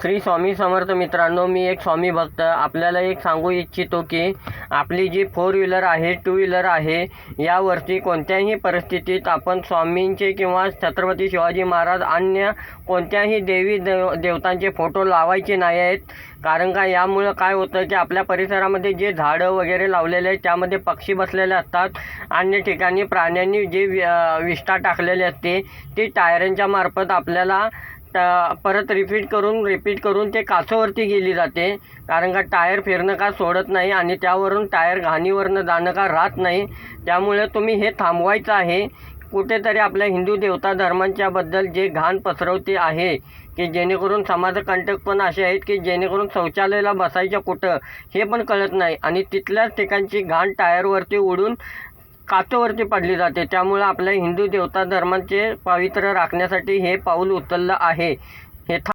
श्री स्वामी समर्थ मित्रांनो, मी एक स्वामी भक्त आपल्याला एक सांगू इच्छितो की आपली जी फोर व्हीलर आहे, टू व्हीलर आहे, यावरती कोणत्याही परिस्थितीत आपण स्वामींचे किंवा छत्रपती शिवाजी महाराज अन्य कोणत्याही देवतांचे फोटो लावायचे नाही आहेत. कारण का यामुळं काय होतं की आपल्या परिसरामध्ये जे झाडं वगैरे लावलेले आहेत त्यामध्ये पक्षी बसलेले असतात. अन्य ठिकाणी प्राण्यांनी जे विष्ठा टाकलेली असते ती टायरांच्या मार्फत आपल्याला परत रिपीट करून ते काचेवरती गेली जाते. कारण का टायर फिरणं का सोडत नाही आणि त्यावरून टायर घाणीवरनं जाणं का राहत नाही. त्यामुळे तुम्ही हे थांबवायचं आहे. कुठेतरी आपल्या हिंदू देवता धर्मांच्याबद्दल जे घाण पसरवते आहे की जेणेकरून समाजकंटक पण असे आहेत की जेणेकरून शौचालयाला बसायचं कुठं हे पण कळत नाही आणि तिथल्याच ठिकाणची घाण टायरवरती उडून काचेवरती पडली जाते. त्यामुळे आपल्या हिंदू देवता धर्मांचे पवित्र राखण्यासाठी हे पाऊल उचललं आहे. हे